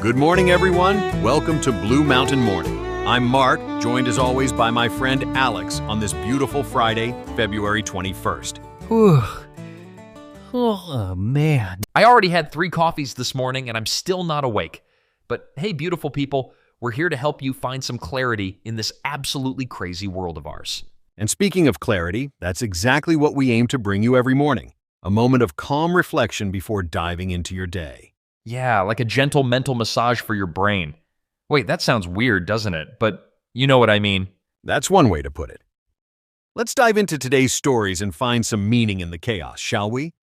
Good morning, everyone. Welcome to Blue Mountain Morning. I'm Mark, joined as always by my friend Alex on this beautiful Friday, February 21st. Whew. Oh, man. I already had 3 coffees this morning and I'm still not awake. But hey, beautiful people, we're here to help you find some clarity in this absolutely crazy world of ours. And speaking of clarity, that's exactly what we aim to bring you every morning. A moment of calm reflection before diving into your day. Yeah, like a gentle mental massage for your brain. Wait, that sounds weird, doesn't it? But you know what I mean. That's one way to put it. Let's dive into today's stories and find some meaning in the chaos, shall we?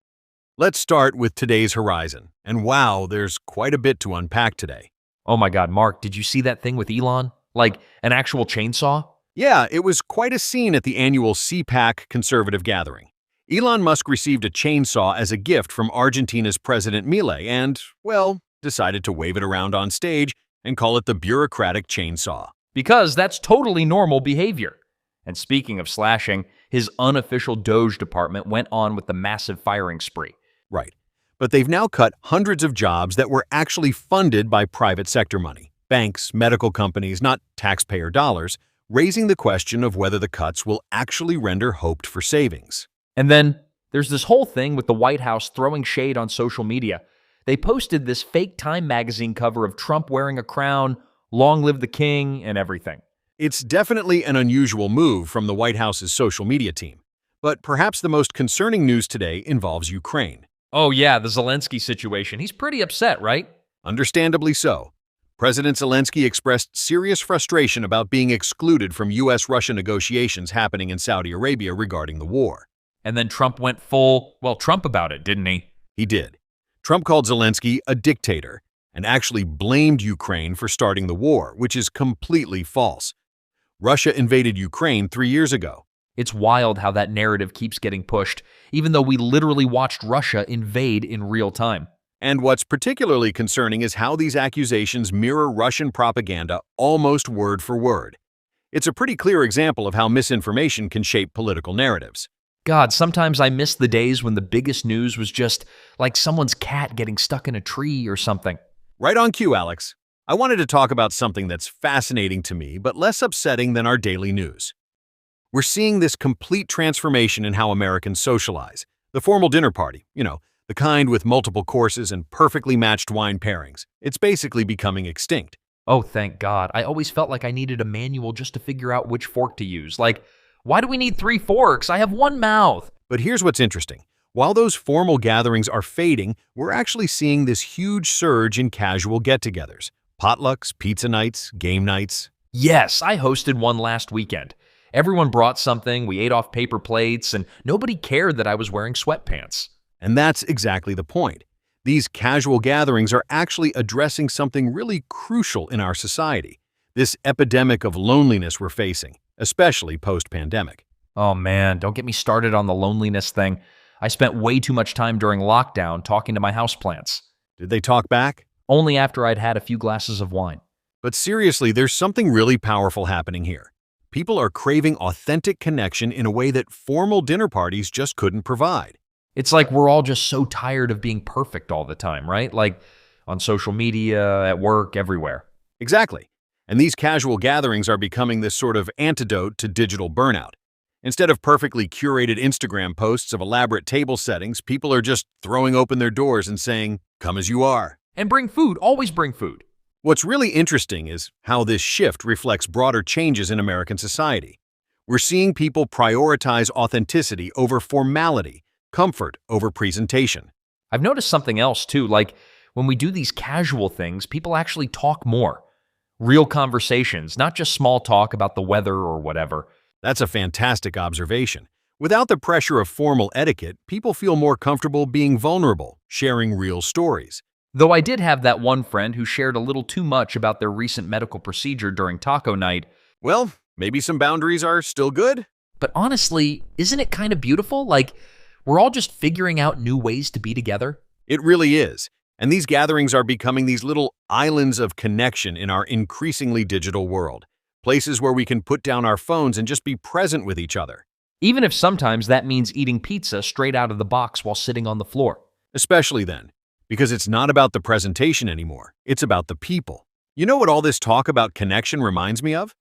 Let's start with today's horizon. And wow, there's quite a bit to unpack today. Oh my God, Mark, did you see that thing with Elon? Like an actual chainsaw? Yeah, it was quite a scene at the annual CPAC conservative gathering. Elon Musk received a chainsaw as a gift from Argentina's President Milei and, well, decided to wave it around on stage and call it the bureaucratic chainsaw. Because that's totally normal behavior. And speaking of slashing, his unofficial Doge department went on with the massive firing spree. Right. But they've now cut hundreds of jobs that were actually funded by private sector money. Banks, medical companies, not taxpayer dollars, raising the question of whether the cuts will actually render hoped-for savings. And then there's this whole thing with the White House throwing shade on social media. They posted this fake Time magazine cover of Trump wearing a crown, long live the king, and everything. It's definitely an unusual move from the White House's social media team. But perhaps the most concerning news today involves Ukraine. Oh yeah, the Zelenskyy situation. He's pretty upset, right? Understandably so. President Zelenskyy expressed serious frustration about being excluded from U.S.-Russia negotiations happening in Saudi Arabia regarding the war. And then Trump went full, Trump about it, didn't he? He did. Trump called Zelenskyy a dictator and actually blamed Ukraine for starting the war, which is completely false. Russia invaded Ukraine 3 years ago. It's wild how that narrative keeps getting pushed, even though we literally watched Russia invade in real time. And what's particularly concerning is how these accusations mirror Russian propaganda almost word for word. It's a pretty clear example of how misinformation can shape political narratives. God, sometimes I miss the days when the biggest news was just like someone's cat getting stuck in a tree or something. Right on cue, Alex. I wanted to talk about something that's fascinating to me, but less upsetting than our daily news. We're seeing this complete transformation in how Americans socialize. The formal dinner party, the kind with multiple courses and perfectly matched wine pairings. It's basically becoming extinct. Oh, thank God. I always felt like I needed a manual just to figure out which fork to use. Like, why do we need 3 forks? I have 1 mouth. But here's what's interesting. While those formal gatherings are fading, we're actually seeing this huge surge in casual get-togethers. Potlucks, pizza nights, game nights. Yes, I hosted one last weekend. Everyone brought something, we ate off paper plates, and nobody cared that I was wearing sweatpants. And that's exactly the point. These casual gatherings are actually addressing something really crucial in our society. This epidemic of loneliness we're facing, especially post-pandemic. Oh man, don't get me started on the loneliness thing. I spent way too much time during lockdown talking to my houseplants. Did they talk back? Only after I'd had a few glasses of wine. But seriously, there's something really powerful happening here. People are craving authentic connection in a way that formal dinner parties just couldn't provide. It's like we're all just so tired of being perfect all the time, right? Like on social media, at work, everywhere. Exactly. And these casual gatherings are becoming this sort of antidote to digital burnout. Instead of perfectly curated Instagram posts of elaborate table settings, people are just throwing open their doors and saying, "Come as you are." And bring food, always bring food. What's really interesting is how this shift reflects broader changes in American society. We're seeing people prioritize authenticity over formality, comfort over presentation. I've noticed something else too, like when we do these casual things, people actually talk more. Real conversations, not just small talk about the weather or whatever. That's a fantastic observation. Without the pressure of formal etiquette, people feel more comfortable being vulnerable, sharing real stories. Though I did have that one friend who shared a little too much about their recent medical procedure during taco night. Well, maybe some boundaries are still good. But honestly, isn't it kind of beautiful? Like, we're all just figuring out new ways to be together. It really is. And these gatherings are becoming these little islands of connection in our increasingly digital world. Places where we can put down our phones and just be present with each other. Even if sometimes that means eating pizza straight out of the box while sitting on the floor. Especially then. Because it's not about the presentation anymore, it's about the people. You know what all this talk about connection reminds me of?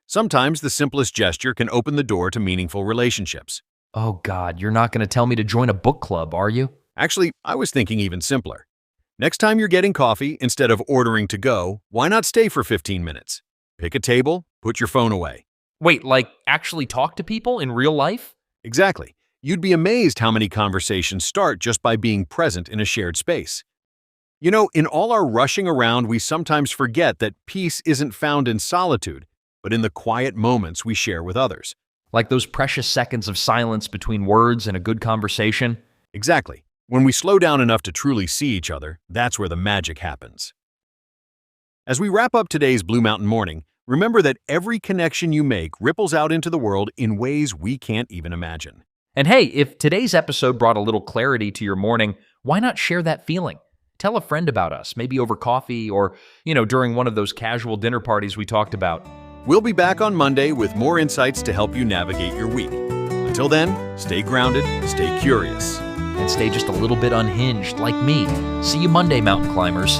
Sometimes the simplest gesture can open the door to meaningful relationships. Oh God, you're not going to tell me to join a book club, are you? Actually, I was thinking even simpler. Next time you're getting coffee, instead of ordering to go, why not stay for 15 minutes? Pick a table, put your phone away. Wait, like actually talk to people in real life? Exactly. You'd be amazed how many conversations start just by being present in a shared space. You know, in all our rushing around, we sometimes forget that peace isn't found in solitude, but in the quiet moments we share with others. Like those precious seconds of silence between words and a good conversation? Exactly. When we slow down enough to truly see each other, that's where the magic happens. As we wrap up today's Blue Mountain Morning, remember that every connection you make ripples out into the world in ways we can't even imagine. And hey, if today's episode brought a little clarity to your morning, why not share that feeling? Tell a friend about us, maybe over coffee or, during one of those casual dinner parties we talked about. We'll be back on Monday with more insights to help you navigate your week. Until then, stay grounded, stay curious. And stay just a little bit unhinged like me. See you Monday, mountain climbers.